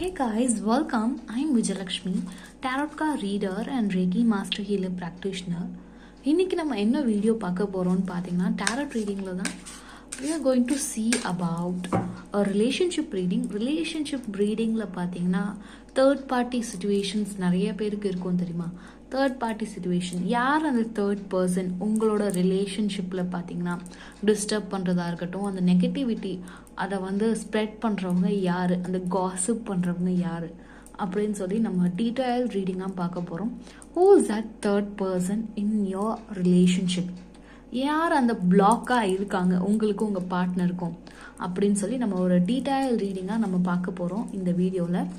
Hey guys, welcome. I'm Vijayalakshmi, Tarot card reader and Reiki Master Healer practitioner. இன்னைக்கு நம்ம என்ன video பார்க்க போறோம்னு பார்த்தீங்கன்னா tarot readingல தான் we are going to see about a relationship reading. Relationship readingல பார்த்தீங்கன்னா third party situations நிறைய பேருக்கு இருக்கும் தெரியுமா? தேர்ட் பார்ட்டி சுச்சுவேஷன், யார் அந்த தேர்ட் பர்சன் உங்களோட ரிலேஷன்ஷிப்பில் பார்த்தீங்கன்னா டிஸ்டர்ப் பண்ணுறதா இருக்கட்டும், அந்த நெகட்டிவிட்டி அதை வந்து ஸ்ப்ரெட் பண்ணுறவங்க யார், அந்த காசிப் பண்ணுறவங்க யார் அப்படின்னு சொல்லி நம்ம டீட்டெயில் ரீடிங்காக பார்க்க போகிறோம். Who is that third person in your relationship? யார் அந்த பிளாக்காக இருக்காங்க உங்களுக்கும் உங்கள் பார்ட்னருக்கும் அப்படின்னு சொல்லி நம்ம ஒரு டீட்டெயில் ரீடிங்காக நம்ம பார்க்க போகிறோம் இந்த வீடியோவில்.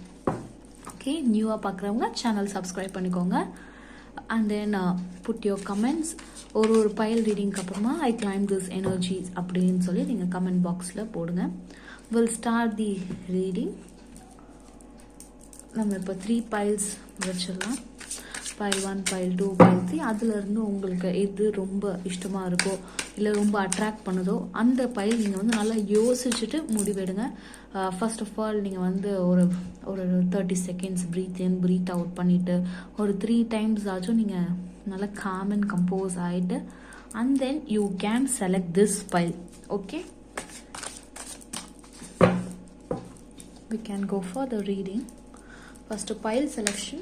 ஓகே, நியூவாக பார்க்குறவங்க சேனல் சப்ஸ்கிரைப் பண்ணிக்கோங்க. And then put your comments. ஒரு பைல் ரீடிங்க்கு அப்புறமா ஐ கிளைம் திஸ் எனர்ஜிஸ் அப்படின்னு சொல்லி நீங்கள் கமெண்ட் பாக்ஸில் போடுங்க. Will start the reading. நம்ம இப்போ 3 பைல்ஸ் வச்சிடலாம். File 1, file 2, file 3. அதுலேருந்து உங்களுக்கு எது ரொம்ப இஷ்டமாக இருக்கோ இல்லை ரொம்ப அட்ராக்ட் பண்ணுதோ அந்த பைல் நீங்கள் வந்து நல்லா யோசிச்சுட்டு முடிவெடுங்க. ஃபர்ஸ்ட் ஆஃப் ஆல் நீங்கள் வந்து ஒரு 30 seconds breath in breathe out பண்ணிவிட்டு ஒரு 3 டைம்ஸ் ஆச்சும் நீங்கள் நல்லா காம் அண்ட் கம்போஸ் ஆகிட்டு and then you can select this file. Okay, we can go for the reading. First pile selection.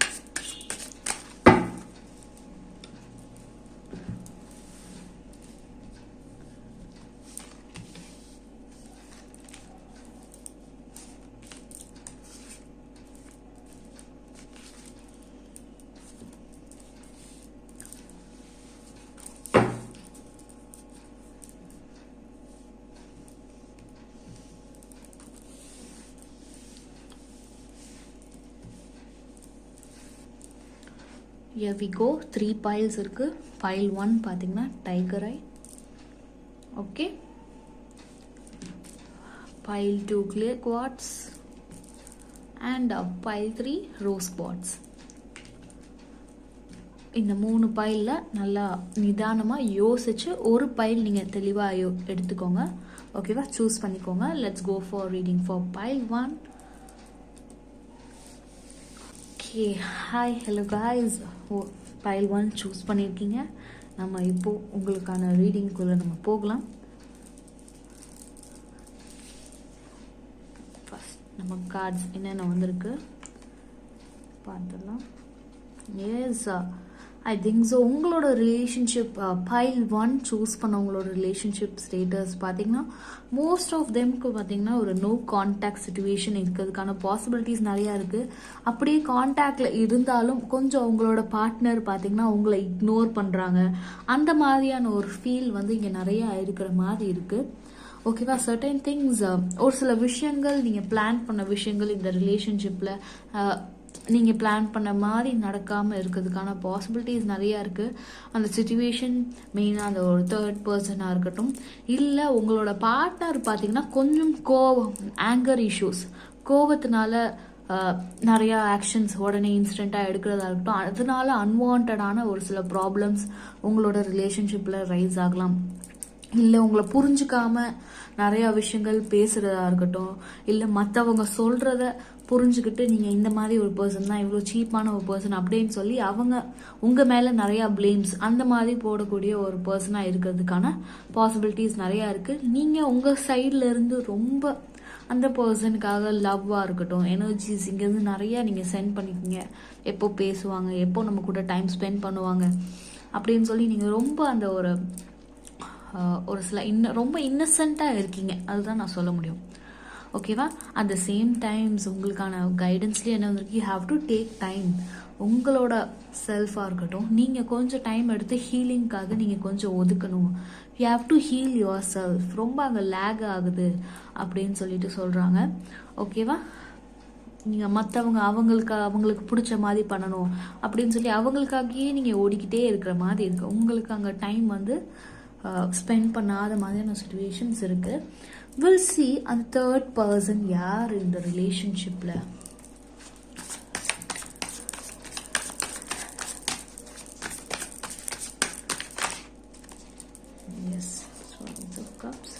Here we go. 3 piles இருக்கு. Pile 1 பார்த்தீங்கன்னா tiger eye. Okay, pile 2 clear quartz and pile 3 rose quartz. இந்த 3 பைலில் நல்லா நிதானமாக யோசிச்சு ஒரு file நீங்கள் தெளிவாக எடுத்துக்கோங்க. ஓகேவா, சூஸ் பண்ணிக்கோங்க. Let's go for reading for pile 1. Okay, hi, hello guys. Pile 1 choose பண்ணியிருக்கீங்க. நம்ம இப்போது உங்களுக்கான ரீடிங்குள்ளே நம்ம போகலாம். ஃபஸ்ட் நம்ம கார்ட்ஸ் என்னென்ன வந்திருக்கு பார்த்துடலாம். Yes, I think so. உங்களோட ரிலேஷன்ஷிப் பைல் 1 சூஸ் பண்ணவங்களோட ரிலேஷன்ஷிப் ஸ்டேட்டஸ் பார்த்தீங்கன்னா மோஸ்ட் ஆஃப் தெம்க்கு பார்த்தீங்கன்னா ஒரு நோ கான்டாக்ட் சுச்சுவேஷன் இருக்கிறதுக்கான பாசிபிலிட்டிஸ் நிறையா இருக்குது. அப்படியே கான்டாக்டில் இருந்தாலும் கொஞ்சம் உங்களோட பார்ட்னர் பார்த்தீங்கன்னா உங்களை இக்னோர் பண்ணுறாங்க. அந்த மாதிரியான ஒரு ஃபீல் வந்து இங்கே நிறையா இருக்கிற மாதிரி இருக்குது. ஓகேவா, சர்டன் திங்ஸ், ஒரு சில விஷயங்கள் நீங்கள் பிளான் பண்ண விஷயங்கள் இந்த ரிலேஷன்ஷிப்பில் நீங்கள் பிளான் பண்ண மாதிரி நடக்காமல் இருக்கிறதுக்கான பாசிபிலிட்டிஸ் நிறையா இருக்குது. அந்த சுச்சுவேஷன் மெயினாக அந்த ஒரு தேர்ட் பர்சனாக இருக்கட்டும், இல்லை உங்களோட பார்ட்னர் பார்த்தீங்கன்னா கொஞ்சம் கோவம், ஆங்கர் இஷ்யூஸ், கோவத்தினால நிறையா ஆக்ஷன்ஸ் உடனே இன்ஸ்டண்ட்டாக எடுக்கிறதா இருக்கட்டும், அதனால அன்வான்டான ஒரு சில ப்ராப்ளம்ஸ் உங்களோட ரிலேஷன்ஷிப்பில் ரைஸ் ஆகலாம். இல்லை உங்களை புரிஞ்சுக்காம நிறையா விஷயங்கள் பேசுகிறதா இருக்கட்டும், இல்லை மற்றவங்க சொல்கிறத புரிஞ்சுக்கிட்டு நீங்கள் இந்த மாதிரி ஒரு பர்சன் தான், இவ்வளோ சீப்பான ஒரு பர்சன் அப்படின்னு சொல்லி அவங்க உங்கள் மேலே நிறையா பிளேம்ஸ் அந்த மாதிரி போடக்கூடிய ஒரு பர்சனாக இருக்கிறதுக்கான பாசிபிலிட்டிஸ் நிறையா இருக்குது. நீங்கள் உங்கள் சைடில் இருந்து ரொம்ப அந்த பர்சனுக்காக லவ்வாக இருக்கட்டும், எனர்ஜிஸ் இங்கேருந்து நிறையா நீங்கள் சென்ட் பண்ணிக்கிங்க. எப்போ பேசுவாங்க, எப்போ நம்ம கூட டைம் ஸ்பெண்ட் பண்ணுவாங்க அப்படின்னு சொல்லி நீங்கள் ரொம்ப அந்த ஒரு சில ரொம்ப இன்னசென்ட்டாக இருக்கீங்க, அதுதான் நான் சொல்ல முடியும். ஓகேவா, அட் த சேம் டைம்ஸ் உங்களுக்கான கைடன்ஸ்லேயே என்ன வந்திருக்கு, you have to take time. உங்களோட செல்ஃபாக இருக்கட்டும், நீங்கள் கொஞ்சம் டைம் எடுத்து ஹீலிங்காக நீங்கள் கொஞ்சம் ஒதுக்கணும். You have to heal your self. ரொம்ப அங்கே லேக் ஆகுது அப்படின்னு சொல்லிட்டு சொல்கிறாங்க. ஓகேவா, நீங்கள் மற்றவங்க அவங்களுக்கு பிடிச்ச மாதிரி பண்ணணும் அப்படின்னு சொல்லி அவங்களுக்காகவே நீங்கள் ஓடிக்கிட்டே இருக்கிற மாதிரி இருக்குது. உங்களுக்கு அங்கே டைம் வந்து ஸ்பெண்ட் பண்ணாத மாதிரியான சுச்சுவேஷன்ஸ் இருக்குது. வில் சி அந்த தேர்ட் பர்சன் யார் இந்த ரிலேஷன்ஷிப்பில். Yes, cups.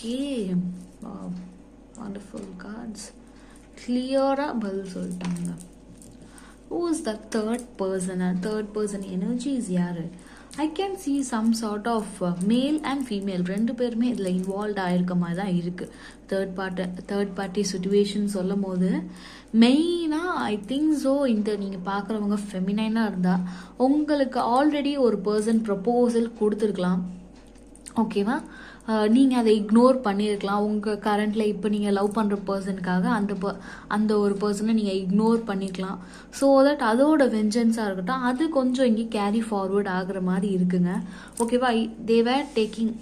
Okay, wonderful cards. கிளியராக பதில் சொல்லிட்டாங்க. Who is the third person? Third person energies யாரு? I can see some sort of male and female ரெண்டு பேருமே இதில் இன்வால்வ் ஆகிருக்க மாதிரி தான் இருக்குது. தேர்ட் பார்ட்டி சுச்சுவேஷன் சொல்லும் போது மெயினாக ஐ திங்க் ஸோ இந்த நீங்கள் பார்க்குறவங்க ஃபெமினைனாக இருந்தால் உங்களுக்கு ஆல்ரெடி ஒரு பர்சன் ப்ரப்போசல் கொடுத்துருக்கலாம். ஓகேவா? நீங்கள் அதை இக்னோர் பண்ணியிருக்கலாம். உங்கள் கரண்டில் இப்போ நீங்கள் லவ் பண்ணுற பர்சனுக்காக அந்த ஒரு பர்சனை நீங்கள் இக்னோர் பண்ணிக்கலாம். ஸோ தட் அதோட வெஞ்சன்ஸாக இருக்கட்டும், அது கொஞ்சம் இங்கே கேரி ஃபார்வர்ட் ஆகுற மாதிரி இருக்குங்க. ஓகேவா? தே வேர் டேக்கிங்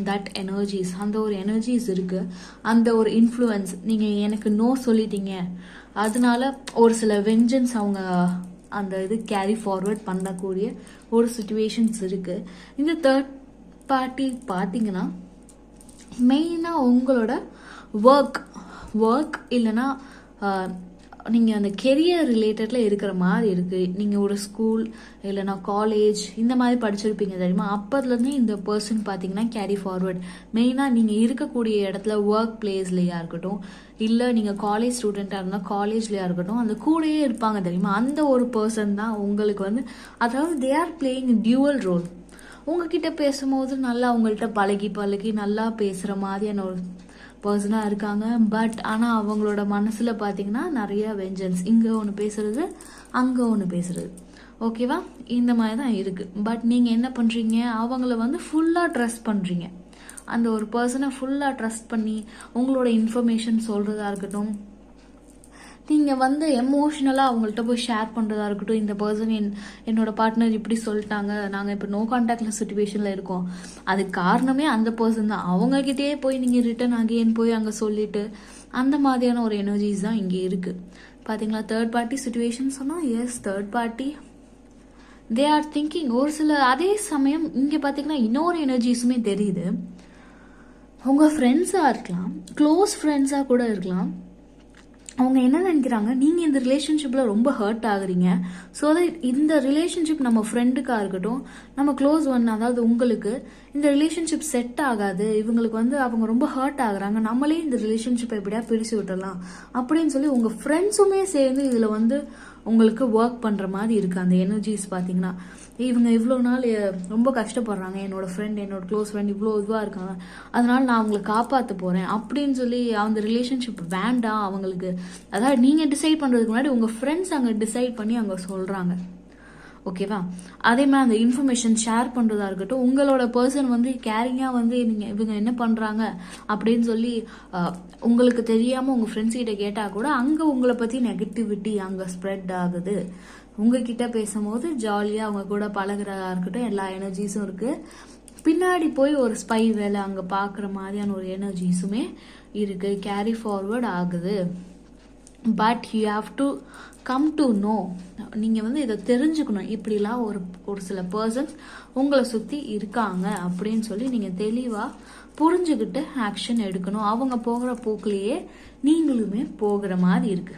தட் எனர்ஜிஸ், அந்த ஒரு எனர்ஜிஸ் இருக்குது, அந்த ஒரு இன்ஃப்ளூயன்ஸ். நீங்கள் எனக்கு நோ சொல்லிட்டீங்க, அதனால ஒரு சில வெஞ்சன்ஸ் அவங்க அந்த இது கேரி ஃபார்வர்ட் பண்ணக்கூடிய ஒரு சுச்சுவேஷன்ஸ் இருக்குது. இந்த தேர்ட் பார்ட்டி பார்த்தீங்கன்னா மெயினாக உங்களோட ஒர்க் இல்லைன்னா நீங்கள் அந்த கெரியர் ரிலேட்டடில் இருக்கிற மாதிரி இருக்குது. நீங்கள் ஒரு ஸ்கூல் இல்லைனா காலேஜ் இந்த மாதிரி படிச்சிருப்பீங்க தெரியுமா? அப்போதுலேருந்தே இந்த பர்சன் பார்த்தீங்கன்னா கேரி ஃபார்வர்ட். மெயினாக நீங்கள் இருக்கக்கூடிய இடத்துல ஒர்க் பிளேஸ்லையா இருக்கட்டும், இல்லை நீங்கள் காலேஜ் ஸ்டூடெண்ட்டாக இருந்தால் காலேஜ்லையா இருக்கட்டும், அந்த கூடயே இருப்பாங்க தெரியுமா? அந்த ஒரு பர்சன் தான் உங்களுக்கு வந்து, அதாவது they are playing dual role. உங்ககிட்ட பேசும்போது நல்லா உங்கள்கிட்ட பழகி நல்லா பேசுகிற மாதிரியான ஒரு பர்சனாக இருக்காங்க. பட் ஆனால் அவங்களோட மனசில் பார்த்தீங்கன்னா நிறைய வெஞ்சன்ஸ், இங்கே ஒன்று பேசுறது அங்கே ஒன்று பேசுறது. ஓகேவா? இந்த மாதிரி தான் இருக்குது. பட் நீங்கள் என்ன பண்ணுறீங்க, அவங்கள வந்து ஃபுல்லாக ட்ரஸ்ட் பண்ணுறீங்க. அந்த ஒரு பர்சனை ஃபுல்லாக ட்ரஸ்ட் பண்ணி உங்களோட இன்ஃபர்மேஷன் சொல்கிறதா இருக்கட்டும், நீங்கள் வந்து எமோஷ்னலாக அவங்கள்ட்ட போய் ஷேர் பண்ணுறதா இருக்கட்டும். இந்த பர்சன் என்னோட பார்ட்னர் இப்படி சொல்லிட்டாங்க, நாங்கள் இப்போ நோ கான்டாக்டில் சுச்சுவேஷனில் இருக்கோம், அதுக்கு காரணமே அந்த பர்சன் தான். அவங்கக்கிட்டே போய் நீங்கள் ரிட்டன் அகெயின் போய் அங்கே சொல்லிவிட்டு அந்த மாதிரியான ஒரு எனர்ஜிஸ் தான் இங்கே இருக்குது. பார்த்தீங்களா? தேர்ட் பார்ட்டி சுச்சுவேஷன் சொன்னால் yes, third party they are thinking ஒரு சில. அதே சமயம் இங்கே பார்த்தீங்கன்னா இன்னொரு எனர்ஜிஸுமே தெரியுது. உங்கள் ஃப்ரெண்ட்ஸாக இருக்கலாம், க்ளோஸ் ஃப்ரெண்ட்ஸாக கூட இருக்கலாம். அவங்க என்ன நினைக்கிறாங்க, நீங்கள் இந்த ரிலேஷன்ஷிப்பில் ரொம்ப ஹர்ட் ஆகுறீங்க. ஸோ தட் இந்த ரிலேஷன்ஷிப் நம்ம ஃப்ரெண்டுக்காக இருக்கட்டும், நம்ம க்ளோஸ் ஒன், அதாவது உங்களுக்கு இந்த ரிலேஷன்ஷிப் செட் ஆகாது, இவங்களுக்கு வந்து அவங்க ரொம்ப ஹர்ட் ஆகுறாங்க, நம்மளே இந்த ரிலேஷன்ஷிப்பை எப்படியா பிரித்து விட்டுடலாம் அப்படின்னு சொல்லி உங்கள் ஃப்ரெண்ட்ஸுமே சேர்ந்து இதில் வந்து உங்களுக்கு ஒர்க் பண்ணுற மாதிரி இருக்குது. அந்த எனர்ஜிஸ் பார்த்தீங்கன்னா இவங்க இவ்வளோ நாள் ரொம்ப கஷ்டப்படுறாங்க, என்னோட ஃப்ரெண்ட், என்னோட க்ளோஸ் ஃப்ரெண்ட் இவ்வளோ இதுவாக இருக்காங்க, அதனால நான் அவங்களை காப்பாற்ற போகிறேன் அப்படின்னு சொல்லி அந்த ரிலேஷன்ஷிப் வேண்டாம் அவங்களுக்கு. அதாவது நீங்கள் டிசைட் பண்ணுறதுக்கு முன்னாடி உங்கள் ஃப்ரெண்ட்ஸ் அங்கே டிசைட் பண்ணி அங்கே சொல்கிறாங்க. ஓகேவா? அதே மாதிரி அந்த இன்ஃபர்மேஷன் ஷேர் பண்ணுறதா இருக்கட்டும், உங்களோட பர்சன் வந்து கேரிங்காக வந்து நீங்கள் இவங்க என்ன பண்ணுறாங்க அப்படின்னு சொல்லி உங்களுக்கு தெரியாமல் உங்கள் ஃப்ரெண்ட்ஸ் கிட்ட கேட்டால் கூட அங்கே உங்களை பற்றி நெகட்டிவிட்டி அங்கே ஸ்ப்ரெட் ஆகுது. உங்ககிட்ட பேசும்போது ஜாலியாக அவங்க கூட பழகிறதா இருக்கட்டும், எல்லா எனர்ஜிஸும் இருக்குது. பின்னாடி போய் ஒரு ஸ்பை வேலை அங்கே பார்க்குற மாதிரியான ஒரு எனர்ஜிஸுமே இருக்குது, கேரி ஃபார்வர்ட் ஆகுது. But you have to come to know, நீங்கள் வந்து இதை தெரிஞ்சுக்கணும், இப்படிலாம் ஒரு சில பர்சன்ஸ் உங்களை சுற்றி இருக்காங்க அப்படின்னு சொல்லி நீங்கள் தெளிவாக புரிஞ்சுக்கிட்டு ஆக்ஷன் எடுக்கணும். அவங்க போகிற போக்குலேயே நீங்களுமே போகிற மாதிரி இருக்கு.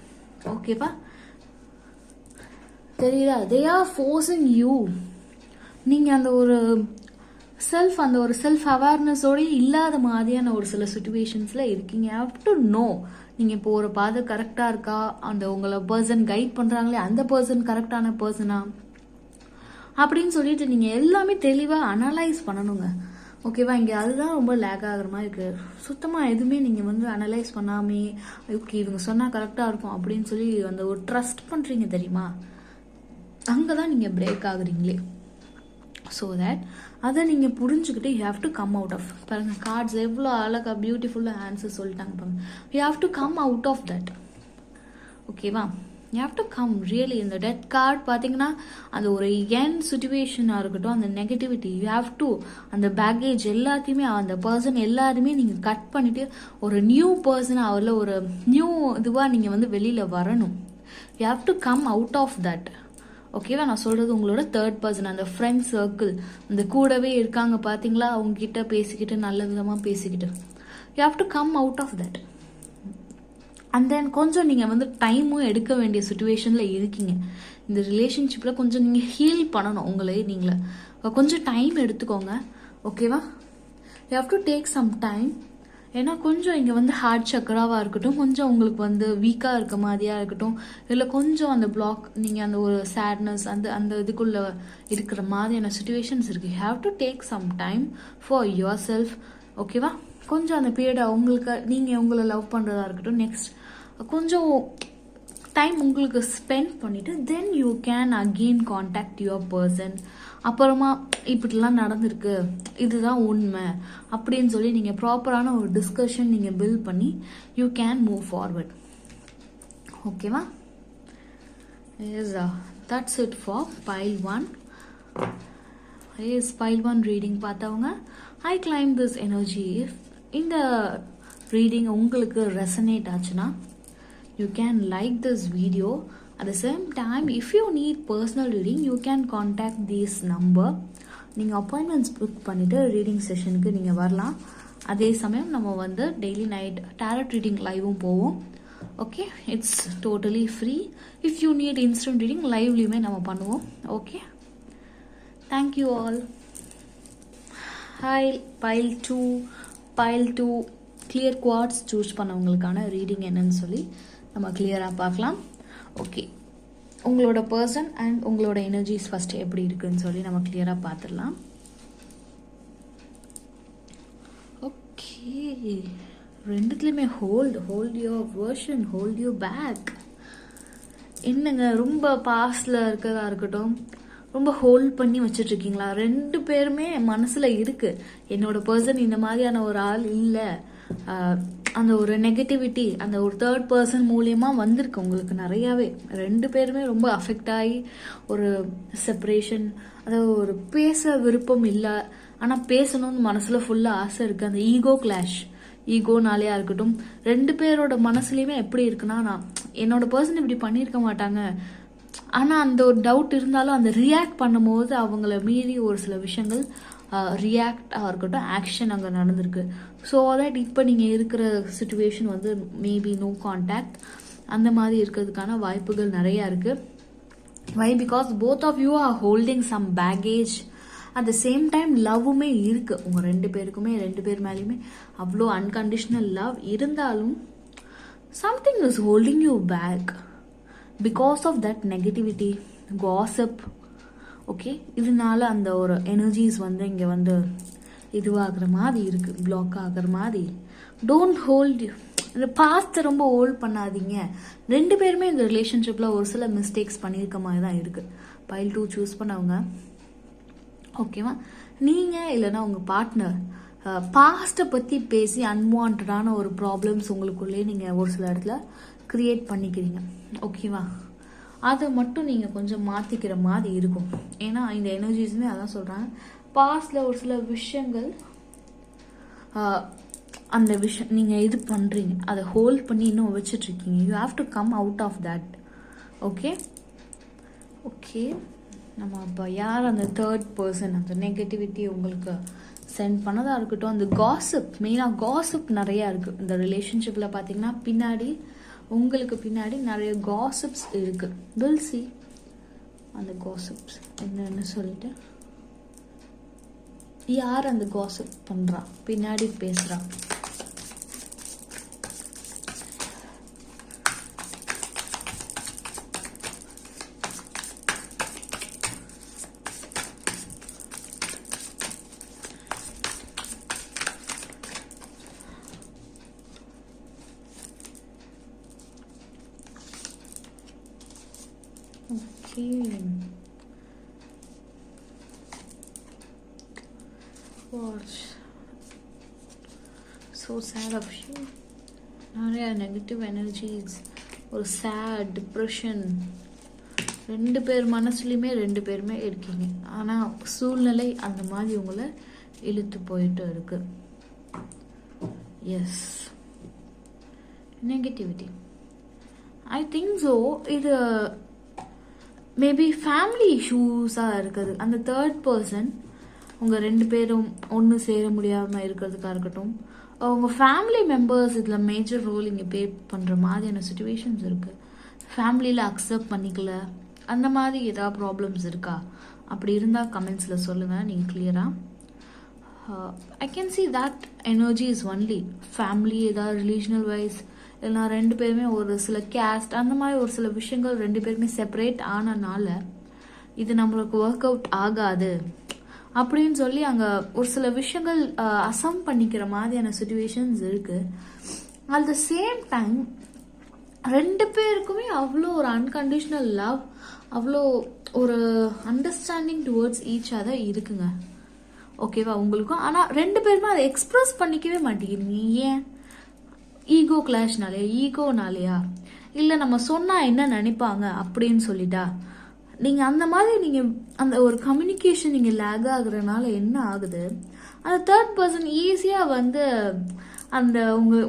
ஓகேவா? தெரியுதா? They are forcing you. நீங்கள் அந்த ஒரு செல்ஃப் அவேர்னஸோடய இல்லாத மாதிரியான ஒரு சில சுச்சுவேஷன்ஸில் இருக்கீங்க. ஹாவ் டு நோ, நீங்கள் இப்போ ஒரு பாதை கரெக்டாக இருக்கா, அந்த உங்களை பர்சன் கைட் பண்ணுறாங்களே அந்த பர்சன் கரெக்டான பர்சனா அப்படின்னு சொல்லிட்டு நீங்கள் எல்லாமே தெளிவாக அனலைஸ் பண்ணணுங்க. ஓகேவா? இங்கே அதுதான் ரொம்ப லேக் ஆகுற மாதிரி இருக்குது. சுத்தமாக எதுவுமே நீங்கள் வந்து அனலைஸ் பண்ணாமே ஓகே இவங்க சொன்னால் கரெக்டாக இருக்கும் அப்படின்னு சொல்லி அந்த ஒரு ட்ரஸ்ட் பண்ணுறீங்க தெரியுமா, அங்கே தான் நீங்கள் பிரேக் ஆகுறீங்களே. ஸோ தட் அதை நீங்கள் புரிஞ்சுக்கிட்டு you have to come out of. பாருங்கள், கார்ட்ஸ் எவ்வளோ அழகாக பியூட்டிஃபுல்லாக ஆன்சர் சொல்லிட்டாங்க பாருங்க. You have to come out of that. ஓகேவா? You have to come really. இந்த டெத் கார்டு பார்த்தீங்கன்னா அந்த ஒரு என் சுச்சுவேஷனாக இருக்கட்டும், அந்த நெகட்டிவிட்டி யூ ஹாவ் டு, அந்த பேக்கேஜ் எல்லாத்தையுமே அந்த பர்சன் எல்லாருமே நீங்கள் கட் பண்ணிவிட்டு ஒரு நியூ பர்சனாக அவரில் ஒரு நியூ இதுவாக நீங்கள் வந்து வெளியில் வரணும். You have to come out of that. ஓகேவா? நான் சொல்கிறது உங்களோட தேர்ட் பர்சன், அந்த ஃப்ரெண்ட் சர்க்கிள், அந்த கூடவே இருக்காங்க பார்த்தீங்களா, அவங்ககிட்ட பேசிக்கிட்டு நல்ல விதமாக பேசிக்கிட்டு you have to come out of that. And then கொஞ்சம் நீங்கள் வந்து டைமும் எடுக்க வேண்டிய சுச்சுவேஷனில் இருக்கீங்க. இந்த ரிலேஷன்ஷிப்பில் கொஞ்சம் நீங்கள் ஹீல் பண்ணணும் உங்களே நீங்களே. கொஞ்சம் டைம் எடுத்துக்கோங்க. ஓகேவா? You have to take some time. ஏன்னா கொஞ்சம் இங்கே வந்து ஹார்ட் சக்கராவாக இருக்கட்டும், கொஞ்சம் உங்களுக்கு வந்து வீக்காக இருக்க மாதிரியாக இருக்கட்டும், இல்லை கொஞ்சம் அந்த பிளாக் நீங்கள் அந்த ஒரு சேட்னஸ் அந்த அந்த இதுக்குள்ளே இருக்கிற மாதிரியான சுச்சுவேஷன்ஸ் இருக்குது. You have to take some time for yourself. ஓகேவா? கொஞ்சம் அந்த பீரியடை உங்களுக்கு நீங்கள் உங்களை லவ் பண்ணுறதா இருக்கட்டும், நெக்ஸ்ட் கொஞ்சம் டைம் உங்களுக்கு ஸ்பெண்ட் பண்ணிவிட்டு then you can again contact your person. அப்புறமா இப்படிலாம் நடந்திருக்கு, இதுதான் உண்மை அப்படின்னு சொல்லி நீங்கள் ப்ராப்பரான ஒரு டிஸ்கஷன் நீங்கள் பில்ட் பண்ணி யூ கேன் மூவ் ஃபார்வர்ட். ஓகேவா? Yes, that's it for pile 1. Yes, pile 1 reading பார்த்தவங்க ஐ கிளைம் திஸ் எனர்ஜி. இந்த ரீடிங் உங்களுக்கு ரெசனேட் ஆச்சுன்னா you can like this video. At the same time, if you need personal reading, you can contact this number. நீங்கள் appointments book பண்ணிவிட்டு reading செஷனுக்கு நீங்கள் வரலாம். அதே சமயம் நம்ம வந்து டெய்லி நைட் டேரட் ரீடிங் லைவும் போவோம். Okay, it's totally free. If you need instant reading லைவ்லையுமே நம்ம பண்ணுவோம். Okay, thank you all. Hi, pile 2 clear cards choose பண்ணவங்களுக்கான ரீடிங் என்னன்னு சொல்லி நம்ம கிளியராக பார்க்கலாம். ஓகே, உங்களோட பர்சன் அண்ட் உங்களோட எனர்ஜிஸ் ஃபஸ்ட்டு எப்படி இருக்குன்னு சொல்லி நம்ம கிளியராக பார்த்துடலாம். ஓகே, ரெண்டுத்துலேயுமே hold your version, hold you back. என்னங்க, ரொம்ப பாஸ்டில் இருக்கிறதா இருக்கட்டும், ரொம்ப ஹோல்ட் பண்ணி வச்சுட்ருக்கீங்களா? 2 பேருமே மனசில் இருக்குது, என்னோட பர்சன் இந்த மாதிரியான ஒரு ஆள் இல்லை, அந்த ஒரு நெகட்டிவிட்டி அந்த ஒரு தேர்ட் பர்சன் மூலியமாக வந்திருக்கு உங்களுக்கு நிறையாவே. 2 பேருமே ரொம்ப அஃபெக்ட் ஆகி ஒரு செப்பரேஷன், அதாவது ஒரு பேச விருப்பம் இல்லை, ஆனால் பேசணும்னு மனசில் ஃபுல்லாக ஆசை இருக்குது. அந்த ஈகோ கிளாஷ், ஈகோனாலேயா இருக்கட்டும், 2 பேரோட மனசுலையுமே எப்படி இருக்குன்னா, நான் என்னோட பர்சன் இப்படி பண்ணியிருக்க மாட்டாங்க, ஆனால் அந்த ஒரு டவுட் இருந்தாலும் அந்த ரியாக்ட் பண்ணும்போது அவங்கள மீறி ஒரு சில விஷயங்கள் ரியாக்டாக இருக்கட்டும், ஆக்ஷன் அங்கே நடந்திருக்கு. ஸோ தட் இப்போ நீங்கள் இருக்கிற சுச்சுவேஷன் வந்து மேபி நோ கான்டாக்ட் அந்த மாதிரி இருக்கிறதுக்கான வாய்ப்புகள் நிறையா இருக்குது. Why? Because both of you are holding some baggage. At the same time லவ்வுமே இருக்குது உங்கள் 2 பேருக்குமே. 2 பேர் மேலேயுமே அவ்வளோ அன்கண்டிஷனல் லவ் இருந்தாலும் something is holding you back because of that negativity, gossip. Okay, இதனால அந்த ஒரு எனர்ஜிஸ் வந்து இங்கே வந்து இதுவாகிற மாதிரி இருக்குது, பிளாக் ஆகிற மாதிரி. டோன்ட் ஹோல்ட், இந்த பாஸ்ட்டை ரொம்ப ஹோல்ட் பண்ணாதீங்க. 2 பேருமே இந்த ரிலேஷன்ஷிப்பில் ஒரு சில மிஸ்டேக்ஸ் பண்ணியிருக்க மாதிரி தான் இருக்குது. pile 2 சூஸ் பண்ணவங்க, ஓகேவா? நீங்கள் இல்லைன்னா உங்கள் பார்ட்னர் பாஸ்ட்டை பற்றி பேசி அன்வான்டான ஒரு ப்ராப்ளம்ஸ் உங்களுக்குள்ளேயே நீங்கள் ஒரு சில இடத்துல க்ரியேட் பண்ணிக்கிறீங்க. ஓகேவா? அதை மட்டும் நீங்கள் கொஞ்சம் மாற்றிக்கிற மாதிரி இருக்கும். ஏன்னா இந்த எனர்ஜிஸுமே அதான் சொல்கிறாங்க, பாஸ்டில் ஒரு சில விஷயங்கள் அந்த விஷயம் நீங்கள் இது பண்ணுறீங்க, அதை ஹோல்ட் பண்ணி இன்னும் வச்சிட்ருக்கீங்க. You have to come out of that. Okay okay, நம்ம அப்போ யார் அந்த தேர்ட் பர்சன் அந்த நெகட்டிவிட்டி உங்களுக்கு சென்ட் பண்ணதாக இருக்கட்டும், அந்த காசிப், மெயினாக காசிப் நிறையா இருக்குது இந்த ரிலேஷன்ஷிப்பில். பார்த்தீங்கன்னா பின்னாடி உங்களுக்கு பின்னாடி நிறைய காசிப்ஸ் இருக்குது. வில் சி அந்த காசிப்ஸ் என்னன்னு சொல்லிட்டு, யார் அந்த காசிப் பண்ணுறா, பின்னாடி பேசுகிறா. Gosh, so sad of you. நிறைய நெகட்டிவ் எனர்ஜிஸ், ஒரு சேட், டிப்ரெஷன், 2 பேர் மனசுலையுமே 2 பேருமே இருக்கீங்க. ஆனால் சூழ்நிலை அந்த மாதிரி உங்களை இழுத்து போயிட்டு இருக்கு. Yes, negativity. I think so இது மேபி ஃபேமிலி இஷ்யூஸாக இருக்குது. அந்த தேர்ட் பர்சன் உங்கள் 2 பேரும் ஒன்று சேர முடியாமல் இருக்கிறதுக்காக இருக்கட்டும், உங்கள் ஃபேமிலி மெம்பர்ஸ் இதில் மேஜர் ரோல் இங்கே பே பண்ணுற மாதிரியான சுச்சுவேஷன்ஸ் இருக்குது. ஃபேமிலியில் அக்செப்ட் பண்ணிக்கல, அந்த மாதிரி ஏதாவது ப்ராப்ளம்ஸ் இருக்கா? அப்படி இருந்தால் கமெண்ட்ஸில் சொல்லுங்கள் நீங்கள் கிளியராக. I can see that energy is only family, ஏதாவது ரிலீஜனல் வைஸ் இல்லைனா ரெண்டு பேருமே ஒரு சில கேஸ்ட் அந்த மாதிரி ஒரு சில விஷயங்கள் ரெண்டு பேருமே செப்பரேட் ஆனனால இது நம்மளுக்கு ஒர்க் அவுட் ஆகாது அப்படின்னு சொல்லி அங்கே ஒரு சில விஷயங்கள் அசம் பண்ணிக்கிற மாதிரியான சுச்சுவேஷன்ஸ் இருக்கு. அட் த சேம் டைம் ரெண்டு பேருக்குமே அவ்வளோ ஒரு அன்கண்டிஷனல் லவ், அவ்வளோ ஒரு அண்டர்ஸ்டாண்டிங் டுவர்ட்ஸ் ஈச் அதர் இருக்குங்க. ஓகேவா உங்களுக்கும்? ஆனால் ரெண்டு பேருமே அதை எக்ஸ்பிரஸ் பண்ணிக்கவே மாட்டேங்கிறீங்க. ஏன்? ஈகோ கிளாஷ்னாலே, ஈகோனாலேயா, இல்லை நம்ம சொன்னால் என்ன நினைப்பாங்க அப்படின்னு சொல்லிட்டா? நீங்கள் அந்த மாதிரி நீங்கள் அந்த ஒரு கம்யூனிகேஷன் நீங்கள் லேக் ஆகுறதுனால என்ன ஆகுது, அந்த தேர்ட் பர்சன் ஈஸியாக வந்து அந்த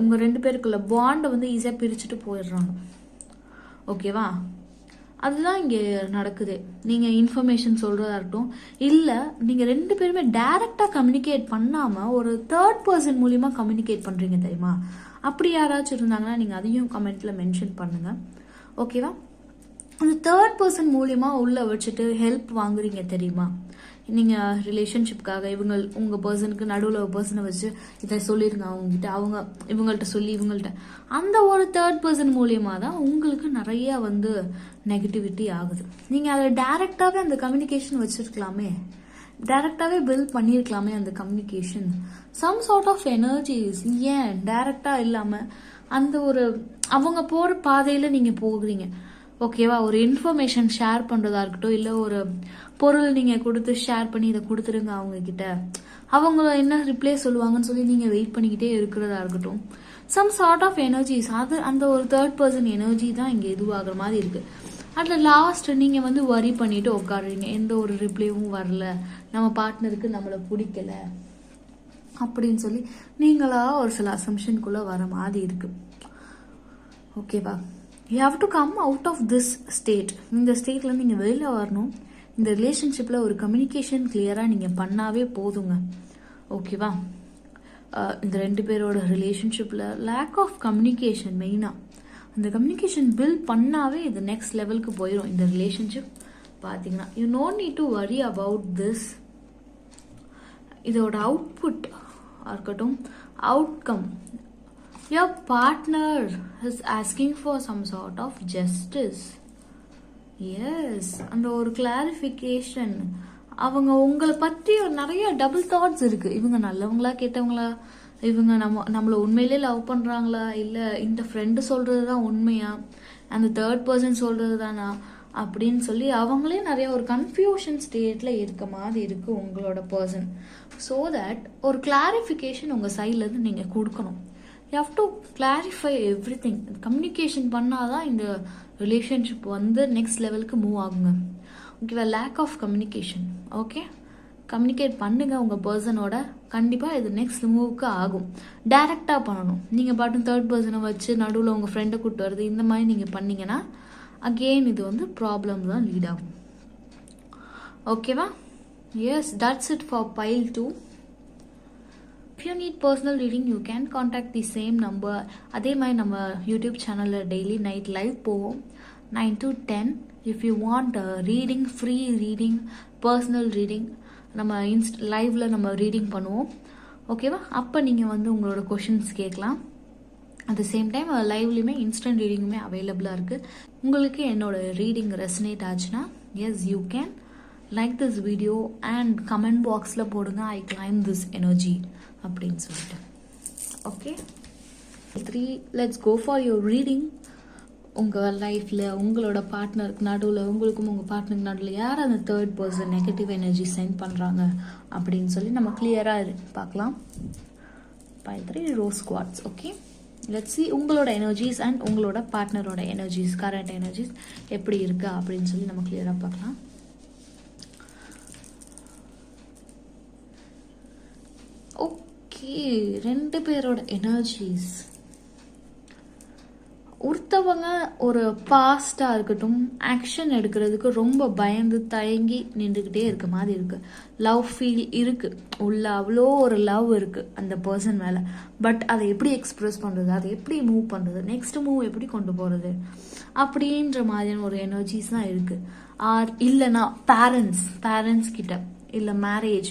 உங்கள் ரெண்டு பேருக்குள்ள பாண்டை வந்து ஈஸியாக பிரிச்சுட்டு போயிடுறாங்க. ஓகேவா? அதுதான் இங்கே நடக்குது. நீங்கள் இன்ஃபர்மேஷன் சொல்கிறதா இருக்கட்டும், இல்லை நீங்கள் ரெண்டு பேருமே டைரெக்டாக கம்யூனிகேட் பண்ணாமல் ஒரு தேர்ட் பர்சன் மூலிமா கம்யூனிகேட் பண்ணுறீங்க தெரியுமா? அப்படி யாராச்சும் இருந்தாங்கன்னா நீங்கள் அதையும் கமெண்ட்டில் மென்ஷன் பண்ணுங்கள். ஓகேவா? அந்த தேர்ட் பர்சன் மூலியமா உள்ள வச்சுட்டு ஹெல்ப் வாங்குறீங்க தெரியுமா? நீங்கள் ரிலேஷன்ஷிப்காக உங்கள் பர்சனுக்கு நடுவில் ஒரு பர்சனை வச்சு இதை சொல்லிடுங்க அவங்ககிட்ட, அவங்க இவங்கள்ட்ட சொல்லி இவங்கள்ட்ட அந்த ஒரு தேர்ட் பர்சன் மூலியமாக தான் உங்களுக்கு நிறைய வந்து நெகட்டிவிட்டி ஆகுது. நீங்கள் அதை டைரெக்டாகவே அந்த கம்யூனிகேஷன் வச்சுருக்கலாமே, டைரெக்டாகவே பில்ட் பண்ணியிருக்கலாமே அந்த communication. Some sort of energies ஏன் டைரெக்டாக இல்லாமல் அந்த ஒரு அவங்க போகிற பாதையில் நீங்கள் போகிறீங்க. ஓகேவா? ஒரு இன்ஃபர்மேஷன் ஷேர் பண்ணுறதா இருக்கட்டும், இல்லை ஒரு பொருள் நீங்கள் கொடுத்து ஷேர் பண்ணி இதை கொடுத்துருங்க அவங்கக்கிட்ட, அவங்க என்ன ரிப்ளை சொல்லுவாங்கன்னு சொல்லி நீங்கள் வெயிட் பண்ணிக்கிட்டே இருக்கிறதா இருக்கட்டும். சம் சார்ட் ஆஃப் எனர்ஜிஸ், அது அந்த ஒரு தேர்ட் பர்சன் எனர்ஜி தான் இங்கே இதுவாகிற மாதிரி இருக்குது. அதில் லாஸ்ட் நீங்கள் வந்து வரி பண்ணிட்டு உட்காடுறீங்க, எந்த ஒரு ரிப்ளைவும் வரல, நம்ம பார்ட்னருக்கு நம்மளை பிடிக்கல அப்படின்னு சொல்லி நீங்களா ஒரு சில அசம்ஷனுக்குள்ளே வர மாதிரி இருக்குது. ஓகேவா? You have to come out of this state. இந்த ஸ்டேட்டில் நீங்கள் வெளியில் வரணும். இந்த ரிலேஷன்ஷிப்பில் ஒரு கம்யூனிகேஷன் கிளியராக நீங்கள் பண்ணாவே போதுங்க. ஓகேவா? இந்த ரெண்டு பேரோட ரிலேஷன்ஷிப்பில் லேக் ஆஃப் கம்யூனிகேஷன் மெயினாக, அந்த கம்யூனிகேஷன் பில்ட் பண்ணாவே இது நெக்ஸ்ட் லெவலுக்கு போயிடும் இந்த ரிலேஷன்ஷிப். பார்த்தீங்கன்னா you no need to worry about this. இதோட அவுட்புட் இருக்கட்டும், outcome, your partner is asking for some sort of justice. Yes, அந்த ஒரு கிளாரிஃபிகேஷன். அவங்க உங்களை பற்றி நிறைய டபுள் தாட்ஸ் இருக்கு. இவங்க நல்லவங்களா கெட்டவங்களா, இவங்க நம்மளை உண்மையிலே லவ் பண்றாங்களா, இல்லை இந்த ஃப்ரெண்டு சொல்றது தான் உண்மையா, அந்த தேர்ட் பர்சன் சொல்றது தானா அப்படின்னு சொல்லி அவங்களே நிறைய ஒரு கன்ஃபியூஷன் ஸ்டேட்ல இருக்க மாதிரி இருக்கு உங்களோட பர்சன். ஸோ தட் ஒரு கிளாரிஃபிகேஷன் உங்க சைட்ல இருந்து நீங்க கொடுக்கணும். You have to clarify everything. Communication பண்ணாதான் இந்த ரிலேஷன்ஷிப் வந்து நெக்ஸ்ட் லெவலுக்கு மூவ் ஆகுங்க. ஓகேவா? Lack of communication. Okay, communicate பண்ணுங்க உங்கள் பர்சனோட, கண்டிப்பாக இது நெக்ஸ்ட் மூவுக்கு ஆகும். டைரெக்டாக பண்ணணும். நீங்கள் பாட்டும் தேர்ட் பர்சனை வச்சு நடுவில் உங்கள் ஃப்ரெண்டை கூப்பிட்டு வருது இந்த மாதிரி நீங்கள் பண்ணீங்கன்னா அகெயின் இது வந்து ப்ராப்ளம் தான் லீட் ஆகும். ஓகேவா? Yes, that's it for pile 2. If you need personal reading, you can contact the same number. அதே மாதிரி நம்ம யூடியூப் சேனலில் டெய்லி நைட் லைவ் போவோம் 9 to 10. If you want reading, free reading, personal reading, நம்ம லைவ்ல நம்ம ரீடிங் பண்ணுவோம். ஓகேவா? அப்போ நீங்கள் வந்து உங்களோட கொஷின்ஸ் கேட்கலாம். அட் த சேம் டைம் லைவ்லையுமே இன்ஸ்டன்ட் ரீடிங்குமே அவைலபிளாக இருக்குது. உங்களுக்கு என்னோட ரீடிங் ரெசனேட் ஆச்சுன்னா yes you can like this video and comment பாக்ஸில் போடுங்க ஐ கிளைம் திஸ் எனர்ஜி அப்படின்னு சொல்லிட்டு. Okay 3, let's go for your reading. உங்கள் லைஃப்பில் உங்களோட பார்ட்னருக்கு நடுவில், உங்களுக்கும் உங்கள் பார்ட்னருக்கு நடுவில் யார் அந்த third person negative energy send பண்ணுறாங்க அப்படின்னு சொல்லி நம்ம கிளியராக பார்க்கலாம். pile 3 rose quartz. Okay, let's see உங்களோட எனர்ஜிஸ் அண்ட் உங்களோட பார்ட்னரோட எனர்ஜிஸ், கரண்ட் எனர்ஜிஸ் எப்படி இருக்கு அப்படின்னு சொல்லி நம்ம கிளியராக பார்க்கலாம். ஓகே, ரெண்டு பேரோட எனர்ஜிஸ். ஒருத்தவங்க ஒரு பாஸ்டாக இருக்கட்டும் ஆக்ஷன் எடுக்கிறதுக்கு ரொம்ப பயந்து தயங்கி நின்றுக்கிட்டே இருக்க மாதிரி இருக்கு. லவ் ஃபீல் இருக்கு உள்ள, அவ்வளோ ஒரு லவ் இருக்கு அந்த பர்சன் மேலே. பட் அதை எப்படி எக்ஸ்பிரஸ் பண்ணுறது, அதை எப்படி மூவ் பண்ணுறது, நெக்ஸ்ட் மூவ் எப்படி கொண்டு போகிறது அப்படின்ற மாதிரியான ஒரு எனர்ஜிஸ் தான் இருக்கு. ஆர் இல்லைனா பேரண்ட்ஸ் கிட்ட இல்லை மேரேஜ்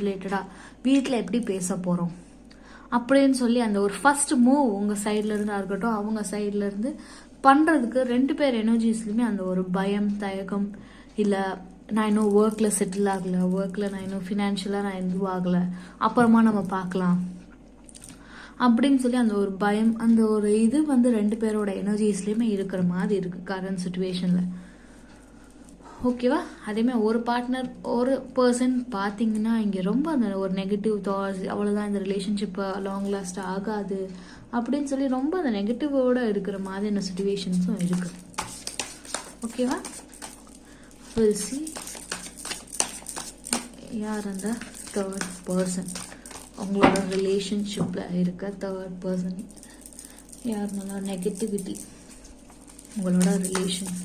ரிலேட்டடாக வீட்டில் எப்படி பேச போகிறோம் அப்படின்னு சொல்லி அந்த ஒரு ஃபர்ஸ்ட் மூவ் உங்கள் சைட்லேருந்து இருக்கட்டும் அவங்க சைட்லேருந்து பண்ணுறதுக்கு 2 பேர் எனர்ஜிஸ்லையுமே அந்த ஒரு பயம் தயக்கம், இல்லை நான் இன்னும் ஒர்க்கில் செட்டில் ஆகலை, ஒர்க்கில் நான் இன்னும் ஃபினான்ஷியலாக நான் எதுவும் ஆகலை, அப்புறமா நம்ம பார்க்கலாம் அப்படின்னு சொல்லி அந்த ஒரு பயம், அந்த ஒரு இது வந்து 2 பேரோட எனர்ஜிஸ்லையுமே இருக்கிற மாதிரி இருக்குது கரண்ட் சுச்சுவேஷனில். ஓகேவா? அதேமாதிரி ஒரு பார்ட்னர் ஒரு பர்சன் பார்த்தீங்கன்னா இங்கே ரொம்ப அந்த ஒரு நெகட்டிவ் தாட்ஸ், அவ்வளோதான் இந்த ரிலேஷன்ஷிப்பை லாங் லாஸ்ட் ஆகாது அப்படின்னு சொல்லி ரொம்ப அந்த நெகட்டிவோடு இருக்கிற மாதிரியான சுச்சுவேஷன்ஸும் இருக்குது. ஓகேவா? வில் சி யார் அந்த தேர்ட் பர்சன், உங்களோட ரிலேஷன்ஷிப்பில் இருக்க தேர்ட் பர்சன் யார் நல்லா நெகட்டிவிட்டி உங்களோட ரிலேஷன்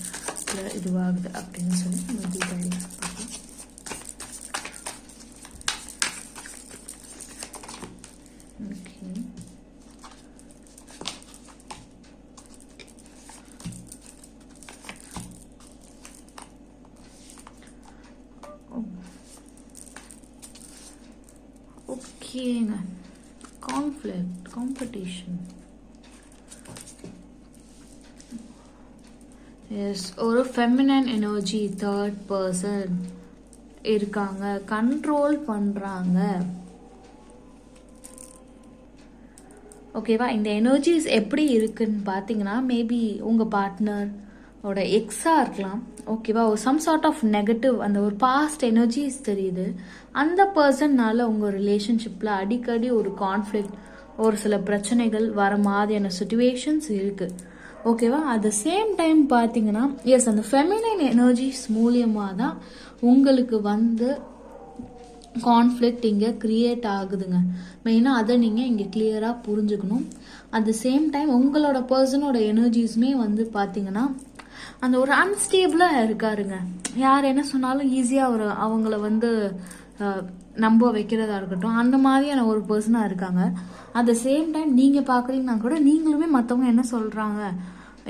இதுவாகுது அப்படின்னு சொல்லி நம்ம டீட்டெயில்ஸ் பார்க்கலாம். ஓகேங்க. Conflict, competition. எஸ், ஒரு ஃபெமினன் எனர்ஜி தேர்ட் பர்சன் இருக்காங்க, கண்ட்ரோல் பண்ணுறாங்க. ஓகேவா? இந்த எனர்ஜிஸ் எப்படி இருக்குன்னு பார்த்தீங்கன்னா மேபி உங்கள் பார்ட்னரோட எக்ஸாக இருக்கலாம். ஓகேவா? ஒரு சம் சார்ட் ஆஃப் நெகட்டிவ் அந்த ஒரு பாஸ்ட் எனர்ஜிஸ் தெரியுது. அந்த பர்சன்னால உங்கள் ரிலேஷன்ஷிப்பில் அடிக்கடி ஒரு கான்ஃப்ளிக்ட், ஒரு சில பிரச்சனைகள் வர மாதிரியான சுச்சுவேஷன்ஸ் இருக்குது. ஓகேவா? அட் த சேம் டைம் பார்த்தீங்கன்னா எஸ், அந்த ஃபெமினைன் எனர்ஜிஸ் மூலியமாக தான் உங்களுக்கு வந்து கான்ஃப்ளிக்ட் இங்கே கிரியேட் ஆகுதுங்க. மெயினாக அதை நீங்கள் இங்கே கிளியராக புரிஞ்சுக்கணும். அட் த சேம் டைம் உங்களோட பர்சனோட எனர்ஜிஸுமே வந்து பார்த்தீங்கன்னா அந்த ஒரு அன்ஸ்டேபிளாக இருக்காருங்க. யார் என்ன சொன்னாலும் ஈஸியாக அவங்கள வந்து நம்ப வைக்கிறதா இருக்கட்டும், அந்த மாதிரியான ஒரு பர்சனாக இருக்காங்க. அட் த சேம் டைம் நீங்கள் பார்க்குறீங்கன்னா கூட நீங்களுமே மற்றவங்க என்ன சொல்கிறாங்க,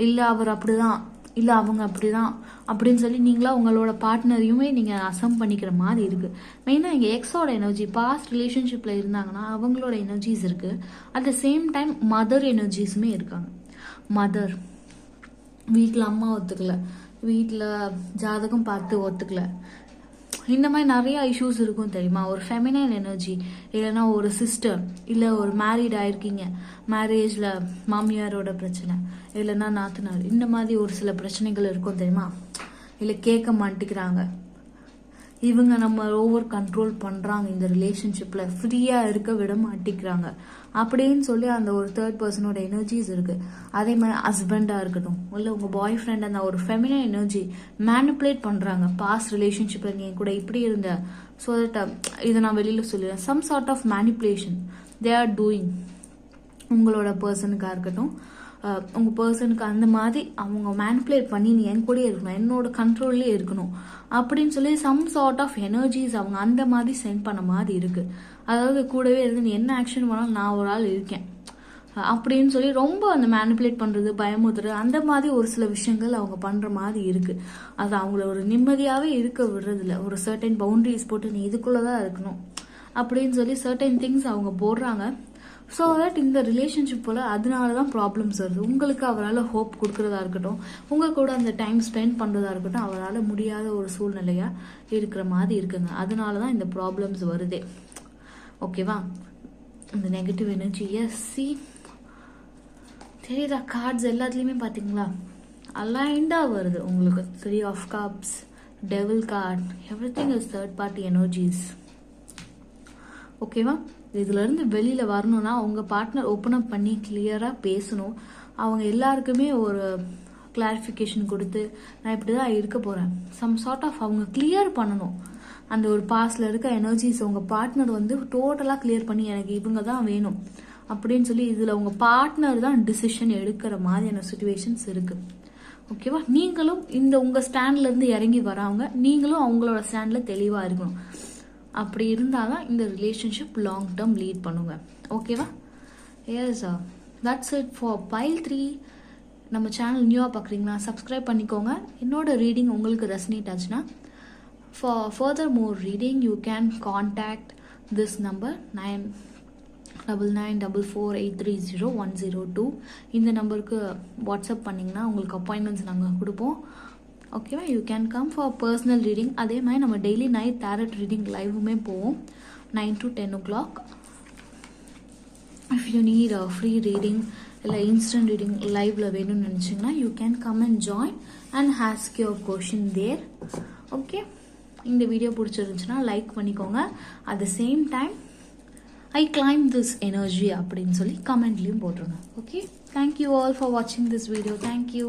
இல்லை அவர் அப்படிதான், இல்லை அவங்க அப்படிதான் அப்படின்னு சொல்லி நீங்களா உங்களோட பார்ட்னரையுமே நீங்கள் அசம் பண்ணிக்கிற மாதிரி இருக்குது. மெயினாக இங்கே எக்ஸோட எனர்ஜி பாஸ்ட் ரிலேஷன்ஷிப்பில் இருந்தாங்கன்னா அவங்களோட எனர்ஜிஸ் இருக்குது. At the same time mother எனர்ஜிஸுமே இருக்காங்க. மதர் வீட்டில் அம்மா ஒத்துக்கல, வீட்டில் ஜாதகம் பார்த்து ஒத்துக்கல, இந்த மாதிரி நிறைய இஷ்யூஸ் இருக்கும் தெரியுமா? ஒரு ஃபெமினைன் எனர்ஜி, இல்லைன்னா ஒரு சிஸ்டர், இல்லை ஒரு மேரீட் ஆயிருக்கீங்க, மேரேஜில் மாமியாரோட பிரச்சனை, இல்லைன்னா நாத்தனார், இந்த மாதிரி ஒரு சில பிரச்சனைகள் இருக்கும் தெரியுமா? இல்லை கேட்க மாட்டேங்கிறாங்க, இவங்க நம்ம ஓவர் கண்ட்ரோல் பண்ணுறாங்க, இந்த ரிலேஷன்ஷிப்பில் ஃப்ரீயாக இருக்க விட மாட்டேங்கிறாங்க அப்படின்னு சொல்லி அந்த ஒரு தேர்ட் பர்சனோட எனர்ஜிஸ் இருக்குது. அதே மாதிரி ஹஸ்பண்டாக இருக்கட்டும், இல்லை உங்கள் பாய் ஃப்ரெண்ட், அந்த ஒரு ஃபெமினன் எனர்ஜி மேனிப்புலேட் பண்ணுறாங்க. பாஸ்ட் ரிலேஷன்ஷிப்பில் நீ கூட இப்படி இருந்த, ஸோ தட் இதை நான் வெளியில் சொல்லிடுறேன், some sort of manipulation they are doing. உங்களோட பர்சனுக்காக இருக்கட்டும், உங்கள் பர்சனுக்கு அந்த மாதிரி அவங்க மேனிப்புலேட் பண்ணி நீ என் கூடயே இருக்கணும், என்னோட கண்ட்ரோல்லே இருக்கணும் அப்படின்னு சொல்லி சம் சார்ட் ஆஃப் எனர்ஜிஸ் அவங்க அந்த மாதிரி சென்ட் பண்ண மாதிரி இருக்குது. அதாவது கூடவே இருந்து நீ என்ன ஆக்ஷன் பண்ணாலும் நான் ஒரு ஆள் இருக்கேன் அப்படின்னு சொல்லி ரொம்ப அந்த மேனிப்புலேட் பண்ணுறது, பயமுறுத்துறது, அந்த மாதிரி ஒரு சில விஷயங்கள் அவங்க பண்ணுற மாதிரி இருக்குது. அது அவங்கள ஒரு நிம்மதியாகவே இருக்க விடுறதில்ல. ஒரு சர்டைன் பவுண்டரிஸ் போட்டு நீ இதுக்குள்ளே தான் இருக்கணும் அப்படின்னு சொல்லி சர்டைன் திங்ஸ் அவங்க போடுறாங்க. ஸோ தட் இந்த ரிலேஷன்ஷிப்பில் அதனால தான் ப்ராப்ளம்ஸ் வருது. உங்களுக்கு அவரால் ஹோப் கொடுக்குறதா இருக்கட்டும், உங்கள் கூட அந்த டைம் ஸ்பெண்ட் பண்ணுறதா இருக்கட்டும், அவரால் முடியாத ஒரு சூழ்நிலையாக இருக்கிற மாதிரி இருக்குங்க. அதனால தான் இந்த ப்ராப்ளம்ஸ் வருதே. ஓகேவா? இந்த நெகட்டிவ் எனர்ஜி எஸ் சி தெரியுதா? கார்ட்ஸ் எல்லாத்துலேயுமே பார்த்தீங்களா அலைண்டாக வருது உங்களுக்கு. 3 of Cups, devil card, everything is third party energies. ஓகேவா? இதுலேருந்து வெளியில் வரணும்னா உங்கள் பார்ட்னர் ஓப்பன் அப் பண்ணி கிளியராக பேசணும். அவங்க எல்லாருக்குமே ஒரு கிளாரிஃபிகேஷன் கொடுத்து நான் இப்படி தான் இருக்க போகிறேன், சம் சார்ட் ஆஃப் அவங்க கிளியர் பண்ணணும். அந்த ஒரு பாஸ்டில் இருக்க எனர்ஜிஸ் உங்கள் பார்ட்னர் வந்து டோட்டலாக கிளியர் பண்ணி எனக்கு இவங்க தான் வேணும் அப்படின்னு சொல்லி இதில் உங்கள் பார்ட்னர் தான் டிசிஷன் எடுக்கிற மாதிரியான சுச்சுவேஷன்ஸ் இருக்குது. ஓகேவா? நீங்களும் இந்த உங்கள் ஸ்டாண்ட்லேருந்து இறங்கி வரவங்க நீங்களும் அவங்களோட ஸ்டாண்டில் தெளிவாக இருக்கணும். அப்படி இருந்தால் தான் இந்த ரிலேஷன்ஷிப் லாங் டேர்ம் லீட் பண்ணுங்க. ஓகேவா? Yes, that's it for pile 3. நம்ம சேனல் நியூவாக பார்க்குறீங்களா? சப்ஸ்கிரைப் பண்ணிக்கோங்க. என்னோட ரீடிங் உங்களுக்கு ரெசனேட் ஆச்சுன்னா For further more reading, you can contact this number 9944830102. இந்த நம்பருக்கு வாட்ஸ்அப் பண்ணிங்கன்னா உங்களுக்கு அப்பாயின்மெண்ட்ஸ் நாங்கள் கொடுப்போம். ஓகேவா? You can come for personal reading. அதே மாதிரி நம்ம டெய்லி நைட் டேரட் ரீடிங் லைவுமே போவோம் 9 to 10 o'clock. If you need a free reading இல்லை இன்ஸ்டன்ட் ரீடிங் லைவ்ல வேணும்னு நினச்சிங்கன்னா you can come and join and ask your question there. Okay, இந்த video பிடிச்சிருந்துச்சுன்னா லைக் பண்ணிக்கோங்க. At the same time I claim this energy அப்படின்னு சொல்லி கமெண்ட்லேயும் போட்டுருங்க. ஓகே, தேங்க்யூ ஆல் ஃபார் வாட்சிங் திஸ் வீடியோ. தேங்க்யூ.